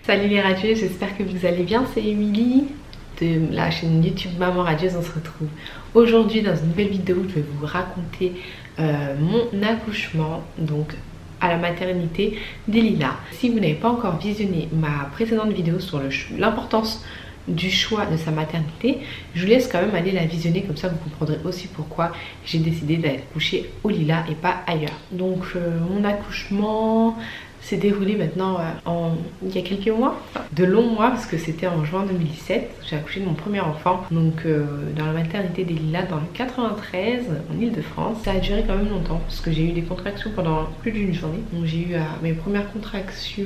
Salut les radieuses, j'espère que vous allez bien, c'est Émilie de la chaîne YouTube Maman Radieuse. On se retrouve aujourd'hui dans une nouvelle vidéo où je vais vous raconter mon accouchement, donc à la maternité des Lilas. Si vous n'avez pas encore visionné ma précédente vidéo sur l'importance du choix de sa maternité, je vous laisse quand même aller la visionner, comme ça vous comprendrez aussi pourquoi j'ai décidé d'aller coucher au Lilas et pas ailleurs. Donc mon accouchement s'est déroulé maintenant il y a quelques mois, de longs mois, parce que c'était en juin 2017. J'ai accouché de mon premier enfant, donc dans la maternité des Lilas dans le 93 en Ile-de-France. Ça a duré quand même longtemps parce que j'ai eu des contractions pendant plus d'une journée. Donc j'ai eu mes premières contractions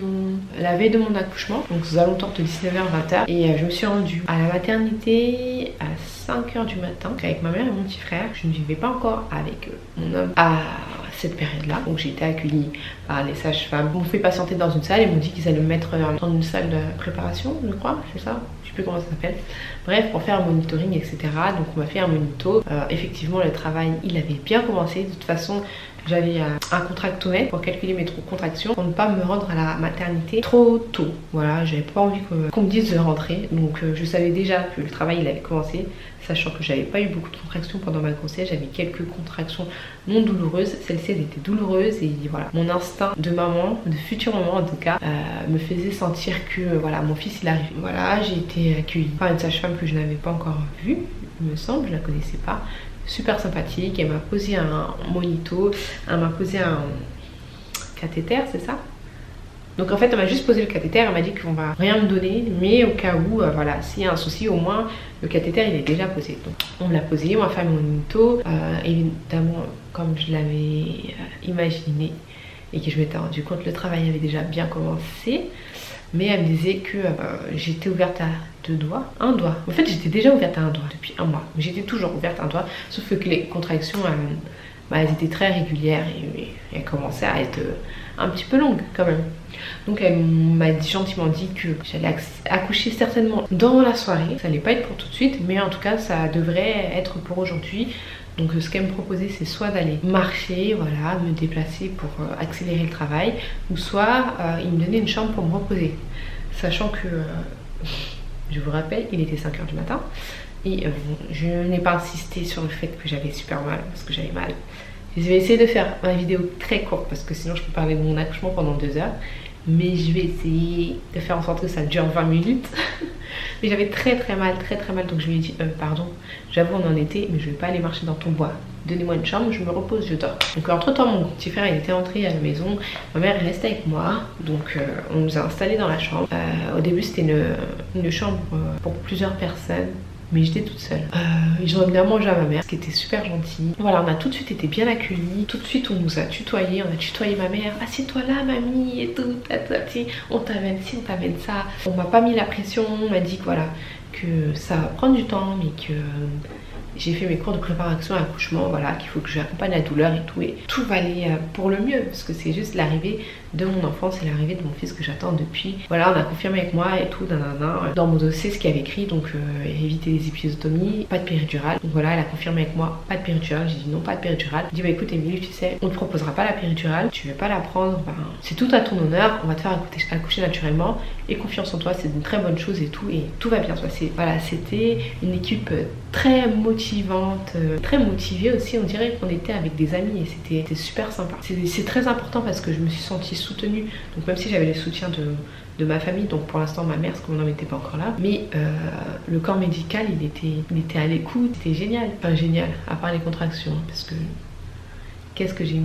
la veille de mon accouchement, donc aux alentours de 19h-20h, et je me suis rendue à la maternité à 5h du matin avec ma mère et mon petit frère. Je ne vivais pas encore avec mon homme à cette période-là, donc j'ai été accueillie par les sages-femmes. Ils m'ont fait patienter dans une salle et m'ont dit qu'ils allaient me mettre dans une salle de préparation, je crois, c'est ça, je sais plus comment ça s'appelle. Bref, pour faire un monitoring, etc. Donc on m'a fait un monito. Effectivement, le travail, il avait bien commencé. De toute façon, j'avais un contractomètre pour calculer mes contractions, pour ne pas me rendre à la maternité trop tôt. Voilà, j'avais pas envie qu'on me dise de rentrer. Donc je savais déjà que le travail il avait commencé, sachant que j'avais pas eu beaucoup de contractions pendant ma grossesse. J'avais quelques contractions non douloureuses. Celle-ci elle était douloureuse et voilà, mon instinct de maman, de future maman en tout cas, me faisait sentir que voilà, mon fils il arrive. Voilà, j'ai été accueillie par une sage-femme que je n'avais pas encore vue, il me semble, je la connaissais pas. Super sympathique, elle m'a posé un monito, elle m'a posé un cathéter, c'est ça? Donc en fait elle m'a juste posé le cathéter, elle m'a dit qu'on va rien me donner, mais au cas où, voilà, s'il y a un souci, au moins le cathéter il est déjà posé. Donc on me l'a posé, on m'a fait mon monito, évidemment comme je l'avais imaginé et que je m'étais rendu compte, le travail avait déjà bien commencé. Mais elle me disait que j'étais ouverte à un doigt. En fait, j'étais déjà ouverte à un doigt depuis un mois. Mais j'étais toujours ouverte à un doigt. Sauf que les contractions, elles étaient très régulières et elles commençaient à être un petit peu longues quand même. Donc elle m'a gentiment dit que j'allais accoucher certainement dans la soirée. Ça allait pas être pour tout de suite, mais en tout cas, ça devrait être pour aujourd'hui. Donc ce qu'elle me proposait, c'est soit d'aller marcher, voilà, me déplacer pour accélérer le travail, ou soit il me donnait une chambre pour me reposer. Sachant que, je vous rappelle, il était 5h du matin, et je n'ai pas insisté sur le fait que j'avais super mal, parce que j'avais mal. Je vais essayer de faire une vidéo très courte, parce que sinon je peux parler de mon accouchement pendant 2 heures. Mais je vais essayer de faire en sorte que ça dure 20 minutes. Mais j'avais très mal, donc je lui ai dit pardon, j'avoue on en était, mais je vais pas aller marcher dans ton bois, donnez-moi une chambre, je me repose, je dors. Donc entre temps mon petit frère il était entré à la maison, ma mère est restée avec moi, donc on nous a installés dans la chambre. Au début c'était une chambre pour plusieurs personnes, mais j'étais toute seule. Ils ont amené à manger à ma mère, ce qui était super gentil. Voilà, on a tout de suite été bien accueillis. Tout de suite on nous a tutoyé, on a tutoyé ma mère. Assieds-toi là mamie et tout, on t'amène ci, on t'amène ça. On m'a pas mis la pression, on m'a dit que voilà, que ça va prendre du temps, mais que j'ai fait mes cours de préparation à l'accouchement, voilà, qu'il faut que j'accompagne la douleur et tout va aller pour le mieux, parce que c'est juste l'arrivée de mon enfant, c'est l'arrivée de mon fils que j'attends depuis. Voilà, on a confirmé avec moi et tout, dans mon dossier ce qu'il y avait écrit, donc éviter les épisiotomies, pas de péridurale. Donc voilà, elle a confirmé avec moi, pas de péridurale. J'ai dit non, pas de péridurale. Elle dit bah écoute Émilie, tu sais, on ne te proposera pas la péridurale, tu veux pas la prendre, ben, c'est tout à ton honneur, on va te faire accoucher naturellement, et confiance en toi, c'est une très bonne chose et tout va bien se passer. Voilà, c'était une équipe très motivante, très motivée aussi, on dirait qu'on était avec des amis et c'était super sympa. C'est très important parce que je me suis sentie soutenue, donc même si j'avais le soutien de ma famille, donc pour l'instant ma mère, parce que mon homme n'était pas encore là, mais le corps médical il était à l'écoute, c'était génial, enfin génial, à part les contractions, parce que qu'est-ce que j'ai eu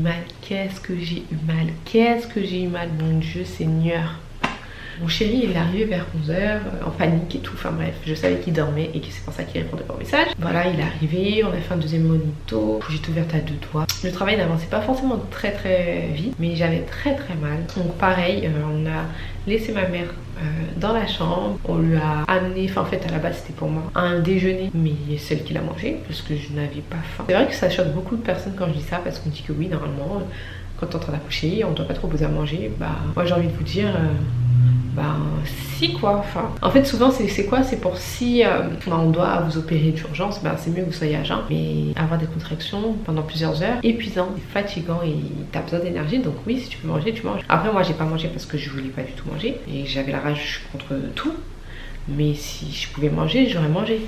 mal, mon Dieu Seigneur. Mon chéri il est arrivé vers 11h en panique et tout, enfin bref, je savais qu'il dormait et que c'est pour ça qu'il répondait pas au message. Voilà, il est arrivé, on a fait un deuxième monito, j'étais ouverte à 2 doigts. Le travail n'avançait pas forcément très vite, mais j'avais très mal. Donc pareil, on a laissé ma mère dans la chambre, on lui a amené, enfin en fait à la base c'était pour moi, un déjeuner, mais celle qui l'a mangé parce que je n'avais pas faim. C'est vrai que ça choque beaucoup de personnes quand je dis ça, parce qu'on dit que oui, normalement, quand t'es en train d'accoucher, on doit pas trop poser à manger. Bah moi j'ai envie de vous dire, merci quoi. Enfin, en fait souvent c'est quoi? C'est pour si on doit vous opérer d'urgence, ben, c'est mieux que vous soyez à jeun. Mais avoir des contractions pendant plusieurs heures, épuisant, fatigant et t'as besoin d'énergie. Donc oui, si tu peux manger, tu manges. Après moi j'ai pas mangé parce que je voulais pas du tout manger et j'avais la rage contre tout. Mais si je pouvais manger, j'aurais mangé.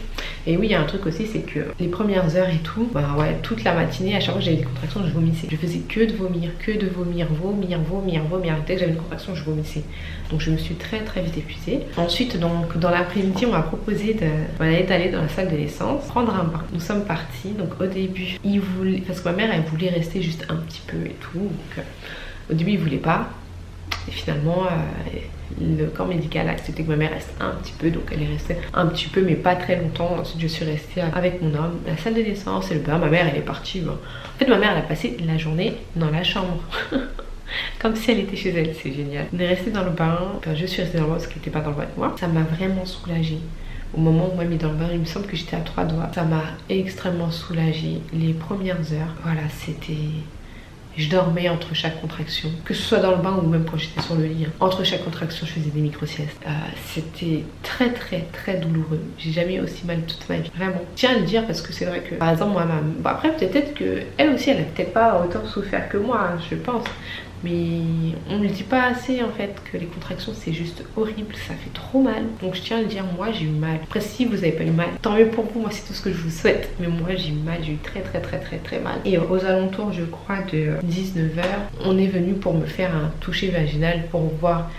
Et oui, il y a un truc aussi, c'est que les premières heures et tout, bah ouais, toute la matinée, à chaque fois que j'avais des contractions, je vomissais. Je faisais que de vomir, vomir. Dès que j'avais une contraction, je vomissais. Donc je me suis très vite épuisée. Ensuite, donc dans l'après-midi, on m'a proposé d'aller dans la salle de l'essence, prendre un bain. Nous sommes partis. Donc au début, parce que ma mère, elle voulait rester juste un petit peu et tout. Donc au début, il voulait pas. Et finalement, le corps médical a accepté que ma mère reste un petit peu, donc elle est restée un petit peu mais pas très longtemps. Ensuite je suis restée avec mon homme, la salle de naissance et le bain. Ma mère elle est partie, en fait ma mère elle a passé la journée dans la chambre comme si elle était chez elle, c'est génial. On est resté dans le bain, enfin je suis restée dans le bain parce qu'elle n'était pas dans le bain avec moi. Ça m'a vraiment soulagée. Au moment où on m'a mis dans le bain, il me semble que j'étais à 3 doigts. Ça m'a extrêmement soulagée. Les premières heures, voilà, c'était... Je dormais entre chaque contraction, que ce soit dans le bain ou même quand j'étais sur le lit. Entre chaque contraction, je faisais des micro-siestes. C'était très douloureux. J'ai jamais eu aussi mal toute ma vie, vraiment. Je tiens à le dire parce que c'est vrai que, par exemple, moi, bon, après peut-être que elle aussi, elle a peut-être pas autant souffert que moi, je pense. Mais on ne le dit pas assez en fait, que les contractions c'est juste horrible, ça fait trop mal. Donc je tiens à le dire, moi j'ai eu mal. Après si vous avez pas eu mal, tant mieux pour vous, moi c'est tout ce que je vous souhaite. Mais moi j'ai eu mal, j'ai eu très mal. Et aux alentours je crois de 19h, on est venu pour me faire un toucher vaginal pour voir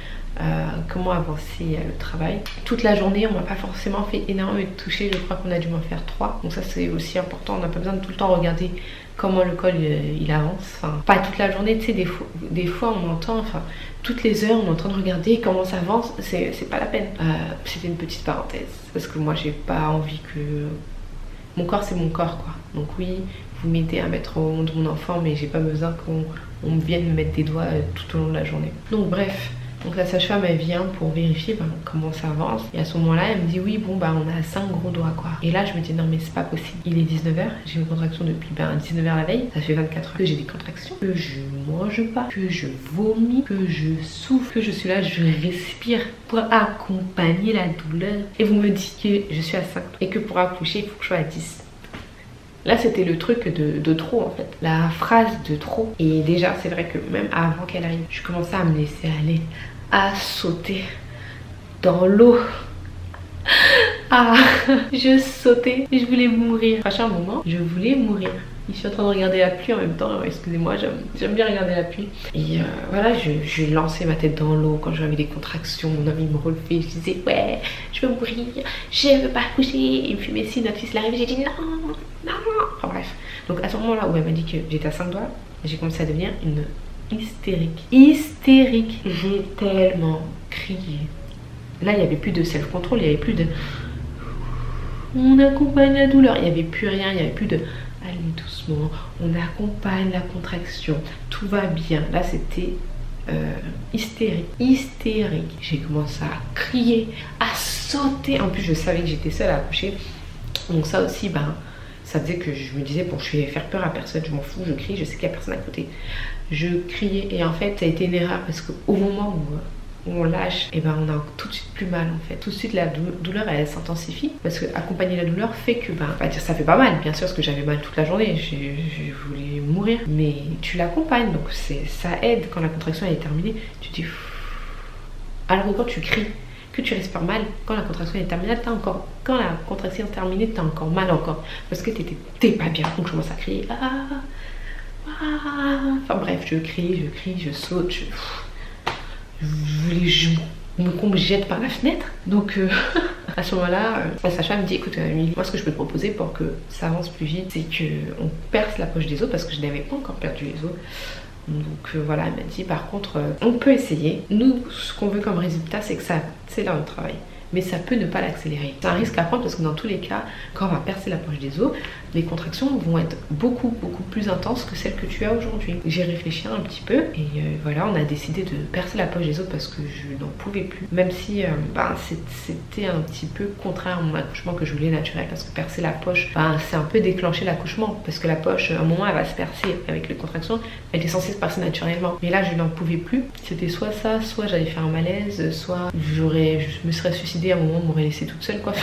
comment avancer le travail. Toute la journée on m'a pas forcément fait énormément de toucher, je crois qu'on a dû m'en faire 3. Donc ça c'est aussi important, on n'a pas besoin de tout le temps regarder comment le col il avance, enfin pas toute la journée, tu sais, des fois on entend, enfin toutes les heures on est en train de regarder comment ça avance, c'est pas la peine. C'était une petite parenthèse parce que moi j'ai pas envie que mon corps c'est mon corps quoi. Donc oui, vous m'aidez à mettre au monde mon enfant, mais j'ai pas besoin qu'on vienne me mettre des doigts tout au long de la journée. Donc bref. Donc la sage-femme elle vient pour vérifier comment ça avance. Et à ce moment là elle me dit oui bon bah on a 5 gros doigts quoi. Et là je me dis non mais c'est pas possible. Il est 19h, j'ai une contraction depuis 19h la veille. Ça fait 24 heures que j'ai des contractions, que je mange pas, que je vomis, que je souffre, que je suis là, je respire pour accompagner la douleur. Et vous me dites que je suis à 5 et que pour accoucher il faut que je sois à 10. Là c'était le truc de trop en fait, la phrase de trop. Et déjà c'est vrai que même avant qu'elle arrive, je commençais à me laisser aller, à sauter dans l'eau. Ah, je sautais, je voulais mourir. À un moment, je voulais mourir. Je suis en train de regarder la pluie en même temps, excusez-moi, j'aime bien regarder la pluie. Et voilà, je lançais ma tête dans l'eau quand j'avais des contractions. Mon ami me relevait, je disais ouais, je veux mourir, je veux pas accoucher. Il me fait mais si notre fils l'arrive, j'ai dit non. Enfin bref, donc à ce moment-là où elle m'a dit que j'étais à 5 doigts, j'ai commencé à devenir une hystérique. J'ai tellement crié. Là, il n'y avait plus de self-control, il n'y avait plus de... On accompagne la douleur, il n'y avait plus rien, il n'y avait plus de... Allez doucement, on accompagne la contraction, tout va bien. Là, c'était hystérique. J'ai commencé à crier, à sauter. En plus, je savais que j'étais seule à accoucher. Donc ça aussi, ben... ça faisait que je me disais bon je vais faire peur à personne, je m'en fous, je crie, je sais qu'il n'y a personne à côté. Je criais et en fait ça a été une erreur parce qu'au moment où on lâche, et ben on a tout de suite plus mal en fait. Tout de suite la douleur elle s'intensifie parce que accompagner la douleur fait que ça fait pas mal bien sûr parce que j'avais mal toute la journée, je voulais mourir, mais tu l'accompagnes donc ça aide quand la contraction est terminée. Tu dis alors que quand tu cries, que tu respires mal, quand la contraction est terminée, quand la contraction est terminée, t'as encore mal encore. Parce que t'es pas bien. Donc je commence à crier. Enfin bref, je crie, je saute. Qu'on me jette par la fenêtre. Donc à ce moment-là, la sage-femme me dit écoute Amélie, moi ce que je peux te proposer pour que ça avance plus vite, c'est qu'on perce la poche des os parce que je n'avais pas encore perdu les os. Donc voilà, elle m'a dit par contre on peut essayer. Nous ce qu'on veut comme résultat c'est que ça accélère le travail. mais ça peut ne pas l'accélérer. C'est un risque à prendre parce que dans tous les cas, quand on va percer la poche des os, les contractions vont être beaucoup plus intenses que celles que tu as aujourd'hui. J'ai réfléchi un petit peu et voilà, on a décidé de percer la poche des os parce que je n'en pouvais plus. Même si c'était un petit peu contraire à mon accouchement que je voulais naturel, parce que percer la poche, c'est un peu déclencher l'accouchement, parce que la poche, à un moment, elle va se percer avec les contractions, elle est censée se percer naturellement. Mais là, je n'en pouvais plus. C'était soit ça, soit j'allais faire un malaise, soit je me serais suicidée à un moment, on m'aurait laissée toute seule, quoi.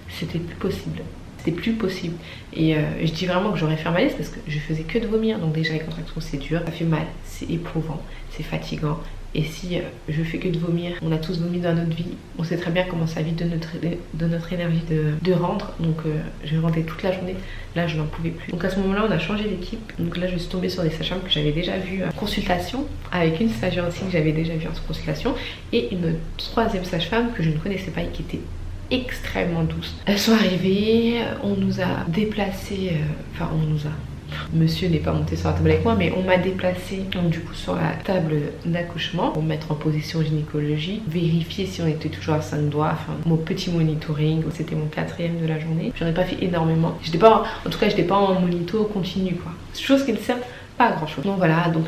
C'était plus possible. C'était plus possible. Et je dis vraiment que j'aurais fait un malaise parce que je faisais que de vomir. Donc déjà les contractions c'est dur, ça fait mal, c'est éprouvant, c'est fatigant. Et si je fais que de vomir, on a tous vomi dans notre vie, on sait très bien comment ça vide de notre énergie de rendre. Donc je rendais toute la journée, là je n'en pouvais plus. Donc à ce moment-là on a changé d'équipe. Donc là je suis tombée sur des sages-femmes que j'avais déjà vues en consultation, avec une stagiaire aussi que j'avais déjà vue en consultation, et une troisième sage-femme que je ne connaissais pas et qui était extrêmement douce. Elles sont arrivées, on nous a déplacés, monsieur n'est pas monté sur la table avec moi, mais on m'a déplacé donc du coup sur la table d'accouchement pour me mettre en position gynécologie, vérifier si on était toujours à 5 doigts, enfin mon petit monitoring, c'était mon 4e de la journée. J'en ai pas fait énormément, en tout cas j'étais pas en monito continu quoi, chose qui ne sert pas à grand chose. Donc voilà, donc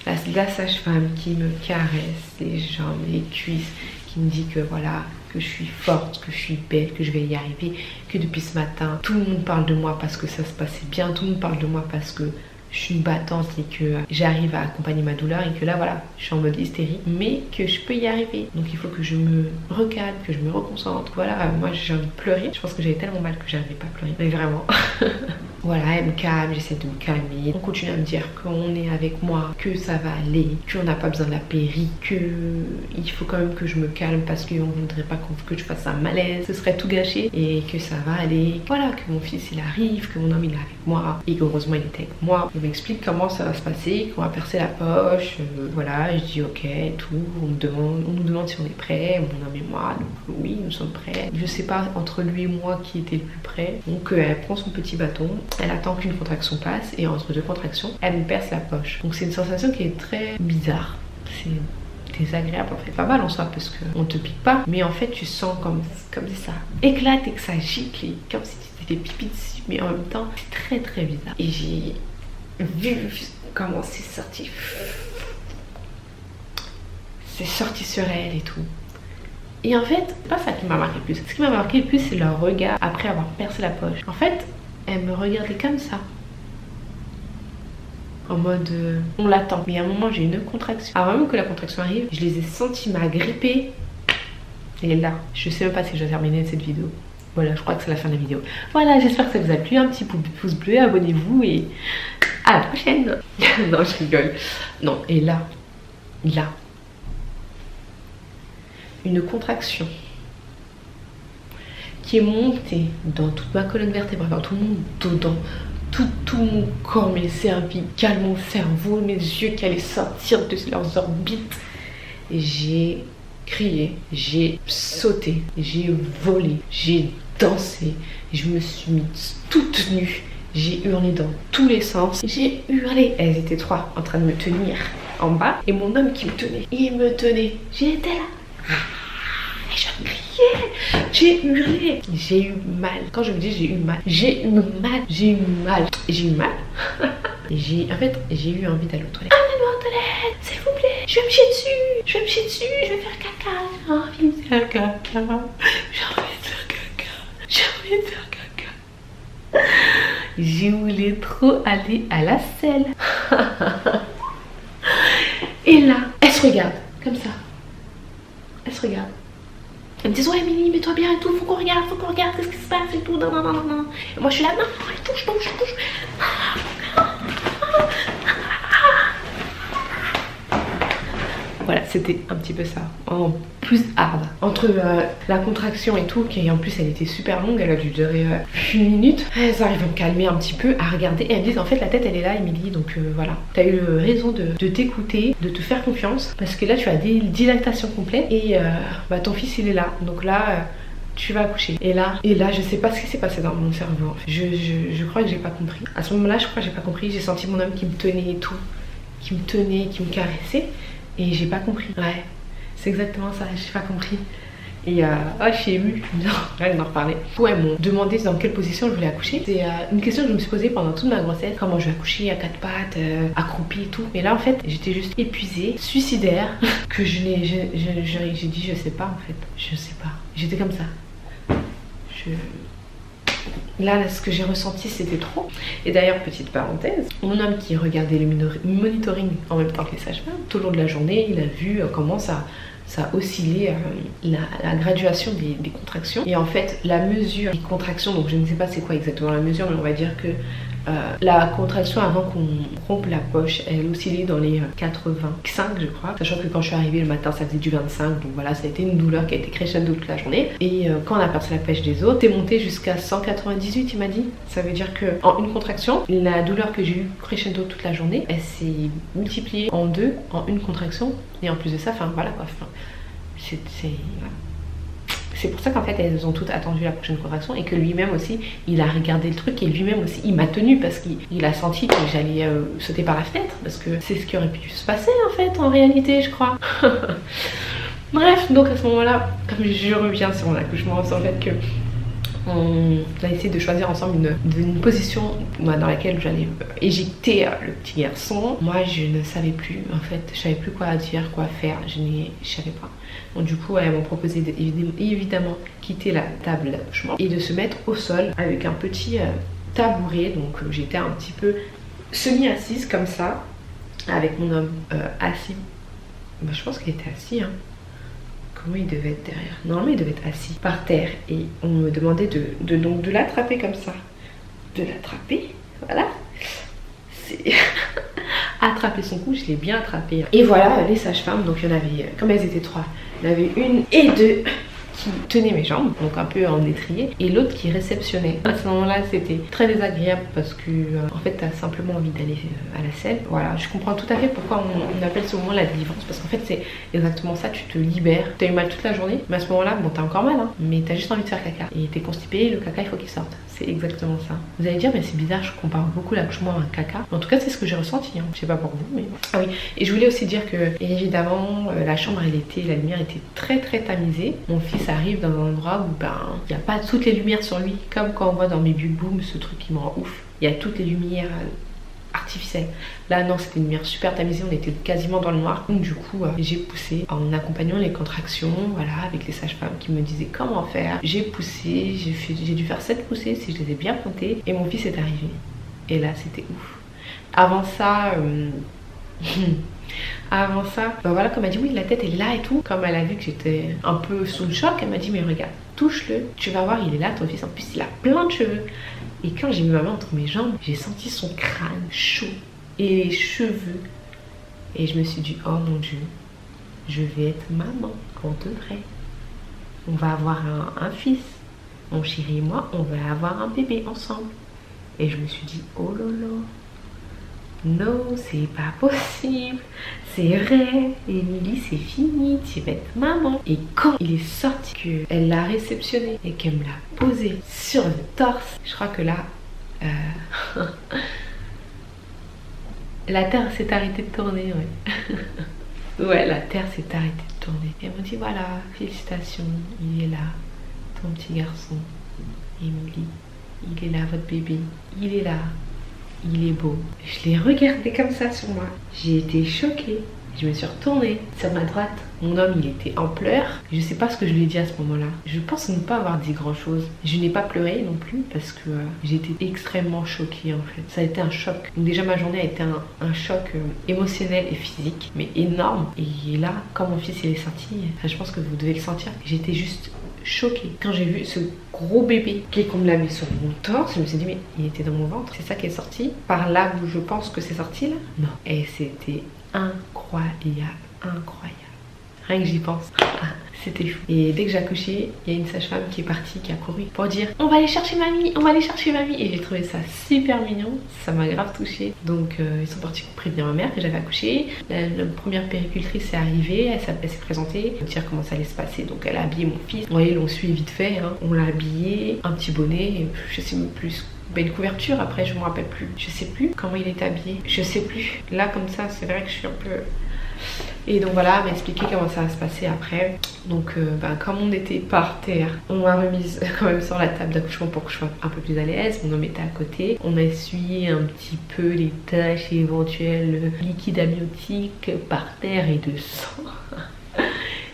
la sage-femme qui me caresse les jambes, les cuisses, qui me dit que voilà, que je suis forte, que je suis belle, que je vais y arriver, que depuis ce matin, tout le monde parle de moi parce que ça se passait bien, tout le monde parle de moi parce que je suis une battante et que j'arrive à accompagner ma douleur et que là voilà, je suis en mode hystérie, mais que je peux y arriver. Donc il faut que je me recalme, que je me reconcentre. Voilà, moi j'ai envie de pleurer. Je pense que j'avais tellement mal que j'arrivais pas à pleurer, mais vraiment. Voilà, elle me calme, j'essaie de me calmer. On continue à me dire qu'on est avec moi, que ça va aller, qu'on n'a pas besoin de la péri, que il faut quand même que je me calme parce qu'on ne voudrait pas que je fasse un malaise, ce serait tout gâché et que ça va aller. Voilà, que mon fils il arrive, que mon homme il est avec moi et qu'heureusement il était avec moi. Il m'explique comment ça va se passer, qu'on va percer la poche, voilà, je dis ok et tout. On nous demande si on est prêt, mon homme et moi, donc oui, nous sommes prêts. Je sais pas entre lui et moi qui était le plus près. Donc elle prend son petit bâton, elle attend qu'une contraction passe et entre deux contractions, elle me perce la poche. Donc c'est une sensation qui est très bizarre. C'est désagréable en fait. Pas mal en soi parce qu'on te pique pas, mais en fait tu sens comme si ça éclate et que ça gicle, et comme si tu étais pipi dessus, mais en même temps c'est très bizarre. Et j'ai vu comment c'est sorti. C'est sorti sur elle et tout. Et en fait, c'est pas ça qui m'a marqué le plus. Ce qui m'a marqué le plus, c'est leur regard après avoir percé la poche. En fait, elle me regardait comme ça. En mode, on l'attend. Mais à un moment, j'ai une contraction. Avant même que la contraction arrive, je les ai sentis m'agripper. Et là, je sais même pas si je vais terminer cette vidéo. Voilà, je crois que c'est la fin de la vidéo. Voilà, j'espère que ça vous a plu. Un petit pouce bleu, abonnez-vous et à la prochaine. Non, je rigole. Non, et là, une contraction qui est montée dans toute ma colonne vertébrale, dans tout mon dos, dans tout mon corps, mes cervicales, mon cerveau, mes yeux qui allaient sortir de leurs orbites. Et j'ai crié, j'ai sauté, j'ai volé, j'ai dansé, je me suis mise toute nue, j'ai hurlé dans tous les sens, j'ai hurlé. Elles étaient 3 en train de me tenir en bas et mon homme qui me tenait, il me tenait, j'étais là. Et je criais, j'ai hurlé, j'ai eu mal. Quand je me dis j'ai eu mal, j'ai eu mal. Et en fait, j'ai eu envie d'aller aux toilettes. Amenez-moi aux toilettes, s'il vous plaît. Je vais me chier dessus, je vais faire caca. J'ai envie de faire caca. Je voulais trop aller à la selle. Et là, elle se regarde, comme ça. Elle se regarde. Elle me dit ouais Émilie, mets-toi bien et tout, faut qu'on regarde, qu'est-ce qui se passe et tout, non. Et moi je suis là, non, touche. Voilà, c'était un petit peu ça, en plus hard. Entre la contraction et tout, qui en plus elle était super longue, elle a dû durer 1 minute. Elles arrivent à me calmer un petit peu, à regarder et elles me disent en fait la tête elle est là Émilie, donc voilà. T'as eu raison de t'écouter, de te faire confiance, parce que là tu as des dilatations complètes et ton fils il est là, donc là tu vas accoucher. Et là je sais pas ce qui s'est passé dans mon cerveau en fait. Je crois que j'ai pas compris. À ce moment là je crois que j'ai pas compris, j'ai senti mon homme qui me tenait et tout, qui me caressait. Et j'ai pas compris. Ouais, c'est exactement ça, j'ai pas compris. Et je suis émue, rien d'en reparler. Ouais, elles m'ont demandé dans quelle position je voulais accoucher. C'est une question que je me suis posée pendant toute ma grossesse. Comment je vais accoucher à quatre pattes, accroupie et tout. Mais là en fait j'étais juste épuisée, suicidaire, que j'ai dit je sais pas en fait. Je sais pas. J'étais comme ça. Là, ce que j'ai ressenti, c'était trop. Et d'ailleurs, petite parenthèse, mon homme qui regardait le monitoring en même temps que les sages-femmes, tout au long de la journée, il a vu comment ça oscillait la graduation des contractions. Et en fait, la mesure des contractions, donc je ne sais pas c'est quoi exactement la mesure, mais on va dire que la contraction avant qu'on rompe la poche, elle oscillait dans les 85 je crois, sachant que quand je suis arrivée le matin ça faisait du 25, donc voilà, ça a été une douleur qui a été crescendo toute la journée. Et quand on a percé la pêche des os, c'est monté jusqu'à 198 il m'a dit. Ça veut dire que en une contraction, la douleur que j'ai eu crescendo toute la journée, elle s'est multipliée en deux en une contraction. Et en plus de ça, enfin voilà quoi, c'est pour ça qu'en fait elles ont toutes attendu la prochaine contraction et que lui-même aussi il a regardé le truc et lui-même aussi il m'a tenu parce qu'il a senti que j'allais sauter par la fenêtre, parce que c'est ce qui aurait pu se passer en fait en réalité je crois. Bref, donc à ce moment là, comme je reviens sur mon accouchement, c'est en fait que on a essayé de choisir ensemble une position dans laquelle j'allais éjecter le petit garçon. Moi je ne savais plus en fait, je savais plus quoi dire, quoi faire, je savais pas. Donc du coup elles m'ont proposé évidemment quitter la table d'accouchement et de se mettre au sol avec un petit tabouret. Donc j'étais un petit peu semi-assise comme ça avec mon homme assis. Bah, je pense qu'il était assis hein. Comment il devait être derrière? Normalement il devait être assis par terre et on me demandait de l'attraper comme ça. De l'attraper, voilà. C'est attraper son cou, je l'ai bien attrapé. Et voilà les sages-femmes, donc il y en avait, comme elles étaient trois, il y en avait une et deux qui tenait mes jambes, donc un peu en étrier, et l'autre qui réceptionnait. À ce moment-là, c'était très désagréable parce que en fait, t'as simplement envie d'aller à la selle. Voilà, je comprends tout à fait pourquoi on appelle ce moment la délivrance, parce qu'en fait, c'est exactement ça, tu te libères. T'as eu mal toute la journée, mais à ce moment-là, bon, t'as encore mal, hein, mais t'as juste envie de faire caca. Et t'es constipé, le caca, il faut qu'il sorte. C'est exactement ça. Vous allez dire, mais c'est bizarre, je compare beaucoup l'accouchement à un caca. En tout cas, c'est ce que j'ai ressenti, hein. Je sais pas pour vous, mais... Ah oui, et je voulais aussi dire que, évidemment, la chambre, la lumière était très tamisée. Mon fils arrive dans un endroit où, ben, il n'y a pas toutes les lumières sur lui, comme quand on voit dans Baby Boom, ce truc qui me rend ouf. Il y a toutes les lumières artificielles. Là, non, c'était une lumière super tamisée, on était quasiment dans le noir. Donc du coup, j'ai poussé en accompagnant les contractions, voilà, avec les sages-femmes qui me disaient comment faire. J'ai poussé, j'ai dû faire 7 poussées si je les ai bien comptées, et mon fils est arrivé. Et là, c'était ouf. Avant ça... Avant ça, ben voilà, comme elle m'a dit oui la tête est là et tout, comme elle a vu que j'étais un peu sous le choc, elle m'a dit mais regarde, touche-le, tu vas voir il est là ton fils, en plus il a plein de cheveux. Et quand j'ai mis ma main entre mes jambes, j'ai senti son crâne chaud et les cheveux, et je me suis dit oh mon dieu, je vais être maman pour de vrai, on va avoir un fils, mon chéri et moi on va avoir un bébé ensemble. Et je me suis dit oh lolo, non, c'est pas possible, c'est vrai, Émilie, c'est fini, tu vas être maman. Et quand il est sorti, qu'elle l'a réceptionné et qu'elle me l'a posé sur le torse, je crois que là, la terre s'est arrêtée de tourner, ouais. Ouais, la terre s'est arrêtée de tourner. Et elle m'a dit voilà, félicitations, il est là, ton petit garçon, Émilie, il est là, votre bébé, il est là. Il est beau. Je l'ai regardé comme ça sur moi. J'ai été choquée. Je me suis retournée sur ma droite. Mon homme, il était en pleurs. Je sais pas ce que je lui ai dit à ce moment-là. Je pense ne pas avoir dit grand-chose. Je n'ai pas pleuré non plus parce que j'étais extrêmement choquée en fait. Ça a été un choc. Donc déjà ma journée a été un choc émotionnel et physique, mais énorme. Et là, quand mon fils il est sorti, je pense que vous devez le sentir. J'étais juste choquée. Quand j'ai vu ce gros bébé qu'on me l'a mis sur mon torse, je me suis dit mais il était dans mon ventre. C'est ça qui est sorti. Par là où je pense que c'est sorti là. Non. Et c'était incroyable. Rien que j'y pense. C'était fou. Et dès que j'ai accouché, il y a une sage-femme qui est partie, qui a couru pour dire on va aller chercher mamie, on va aller chercher mamie. Et j'ai trouvé ça super mignon, ça m'a grave touchée. Donc ils sont partis pour prévenir ma mère que j'avais accouché. La première péricultrice est arrivée, elle s'est présentée, pour dire comment ça allait se passer. Donc elle a habillé mon fils. Vous voyez, l'on suit vite fait, hein. On l'a habillé, un petit bonnet, je sais même plus. Une couverture, après je me rappelle plus. Je sais plus comment il est habillé, je sais plus. Là comme ça, c'est vrai que je suis un peu... Et donc voilà, elle m'a expliqué comment ça va se passer après. Donc comme on était par terre, on m'a remise quand même sur la table d'accouchement pour que je sois un peu plus à l'aise. Mon homme était à côté. On a essuyé un petit peu les taches et éventuels liquides amniotiques par terre et de sang.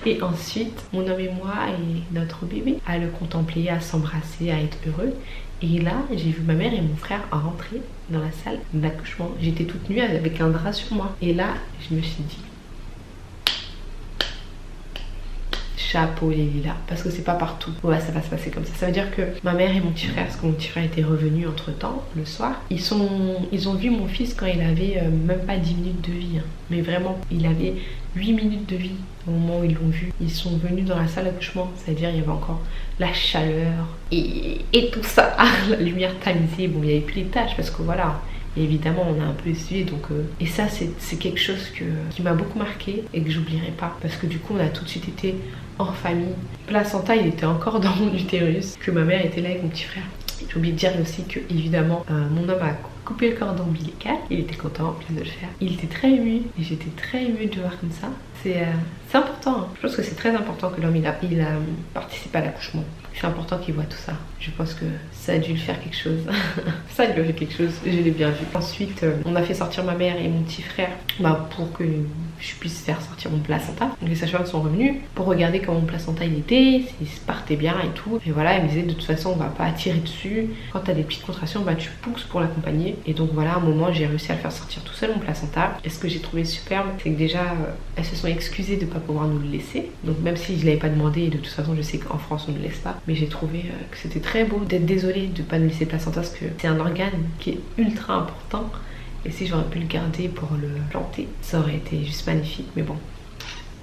Et ensuite, mon homme et moi et notre bébé à le contempler, à s'embrasser, à être heureux. Et là, j'ai vu ma mère et mon frère rentrer dans la salle d'accouchement. J'étais toute nue avec un drap sur moi. Et là, je me suis dit, chapeau les lilas, parce que c'est pas partout. Ouais, ça va se passer comme ça. Ça veut dire que ma mère et mon petit frère, parce que mon petit frère était revenu entre temps le soir, ils ont vu mon fils quand il avait même pas 10 minutes de vie, hein. Mais vraiment, il avait 8 minutes de vie au moment où ils l'ont vu. Ils sont venus dans la salle d'accouchement, c'est-à-dire il y avait encore la chaleur et tout ça, la lumière tamisée. Bon, il n'y avait plus les taches parce que voilà. Et évidemment on a un peu essuyé donc et ça c'est quelque chose qui m'a beaucoup marqué et que j'oublierai pas, parce que du coup on a tout de suite été en famille. Placenta il était encore dans mon utérus, que ma mère était là avec mon petit frère. J'ai oublié de dire aussi que évidemment mon homme a coupé le cordon ombilical, il était content en plus de le faire. Il était très ému et j'étais très émue de le voir comme ça. C'est important, hein. Je pense que c'est très important que l'homme il a participé à l'accouchement. C'est important qu'il voit tout ça. Je pense que ça a dû lui faire quelque chose. Ça lui a fait quelque chose, je l'ai bien vu. Ensuite, on a fait sortir ma mère et mon petit frère pour que je puisse faire sortir mon placenta. Donc les sages-femmes sont revenues pour regarder comment mon placenta il était, s'il se partait bien et tout. Et voilà, elle me disait de toute façon on va pas tirer dessus. Quand tu as des petites contractions, tu pousses pour l'accompagner. Et donc voilà, à un moment j'ai réussi à le faire sortir tout seul mon placenta. Et ce que j'ai trouvé superbe, c'est que déjà elles se sont excusées de ne pas pouvoir nous le laisser. Donc même si je l'avais pas demandé, et de toute façon je sais qu'en France on ne le laisse pas. Mais j'ai trouvé que c'était très beau d'être désolée de ne pas nous laisser le placenta, parce que c'est un organe qui est ultra important. Et si j'aurais pu le garder pour le planter, ça aurait été juste magnifique. Mais bon,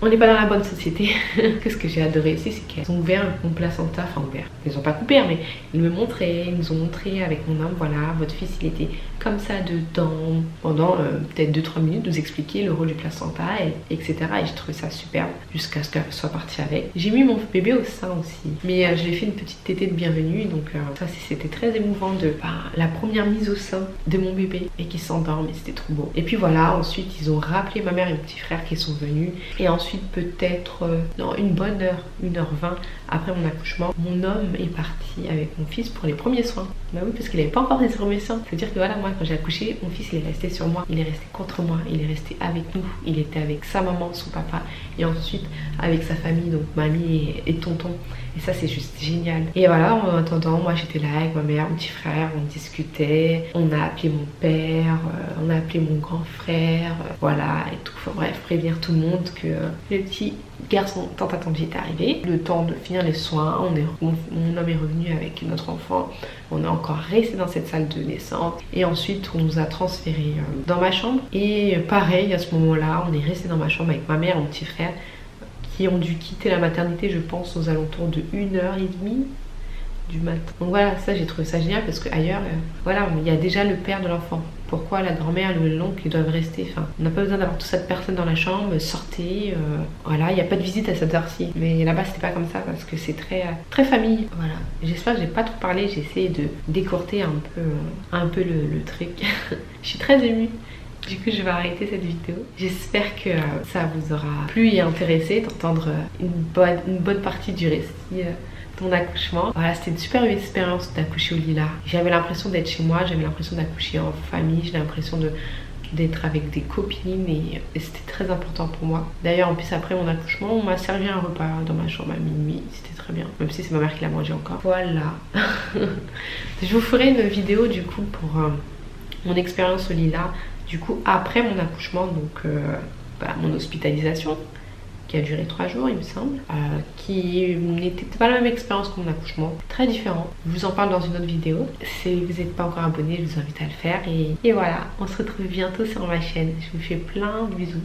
on n'est pas dans la bonne société. Qu'est-ce que j'ai adoré aussi, c'est qu'elles ont ouvert mon placenta, enfin ouvert, ils n'ont pas coupé, mais ils me montraient, ils nous ont montré avec mon homme, voilà, votre fils il était comme ça dedans, pendant peut-être 2-3 minutes, nous expliquer le rôle du placenta, etc. Et j'ai trouvé ça superbe, jusqu'à ce qu'elle soit partie avec. J'ai mis mon bébé au sein aussi, mais je lui ai fait une petite tétée de bienvenue, donc ça c'était très émouvant de la première mise au sein de mon bébé et qui s'endorme, et c'était trop beau. Et puis voilà, ensuite ils ont rappelé ma mère et mon petit frère qui sont venus, et ensuite peut-être une bonne heure, 1h20 après mon accouchement, mon homme est parti avec mon fils pour les premiers soins. Bah oui, parce qu'il n'avait pas encore les premiers soins. C'est-à-dire que voilà, moi quand j'ai accouché, mon fils il est resté sur moi, il est resté contre moi, il est resté avec nous, il était avec sa maman, son papa, et ensuite avec sa famille, donc mamie et tonton. Et ça c'est juste génial. Et voilà, en attendant, moi j'étais là avec ma mère, mon petit frère, on discutait, on a appelé mon père, on a appelé mon grand frère, voilà, et tout. Enfin bref, prévenir tout le monde que le petit garçon tant attendu est arrivé. Le temps de finir les soins, mon homme est revenu avec notre enfant, on est encore resté dans cette salle de naissance, et ensuite on nous a transférés dans ma chambre. Et pareil, à ce moment-là, on est resté dans ma chambre avec ma mère et mon petit frère, qui ont dû quitter la maternité, je pense, aux alentours de 1h30 du matin. Donc voilà, ça j'ai trouvé ça génial, parce qu'ailleurs, voilà, il y a déjà le père de l'enfant. Pourquoi la grand-mère, l'oncle, ils doivent rester? Enfin, on n'a pas besoin d'avoir toute cette personne dans la chambre, sortez, voilà, il n'y a pas de visite à cette heure-ci. Mais là-bas, c'était pas comme ça, parce que c'est très famille. Voilà, j'espère que j'ai pas trop parlé, j'ai essayé de décorter un peu le truc. Je suis très émue. Du coup, je vais arrêter cette vidéo. J'espère que ça vous aura plu et intéressé d'entendre une bonne partie du récit de mon accouchement. Voilà, c'était une super expérience d'accoucher au Lilas. J'avais l'impression d'être chez moi, j'avais l'impression d'accoucher en famille, j'ai l'impression d'être avec des copines, et c'était très important pour moi. D'ailleurs, en plus, après mon accouchement, on m'a servi un repas dans ma chambre à minuit, c'était très bien. Même si c'est ma mère qui l'a mangé encore. Voilà. Je vous ferai une vidéo du coup pour mon expérience au Lilas. Du coup, après mon accouchement, donc mon hospitalisation, qui a duré 3 jours, il me semble, qui n'était pas la même expérience que mon accouchement, très différent. Je vous en parle dans une autre vidéo. Si vous n'êtes pas encore abonné, je vous invite à le faire. Et voilà, on se retrouve bientôt sur ma chaîne. Je vous fais plein de bisous.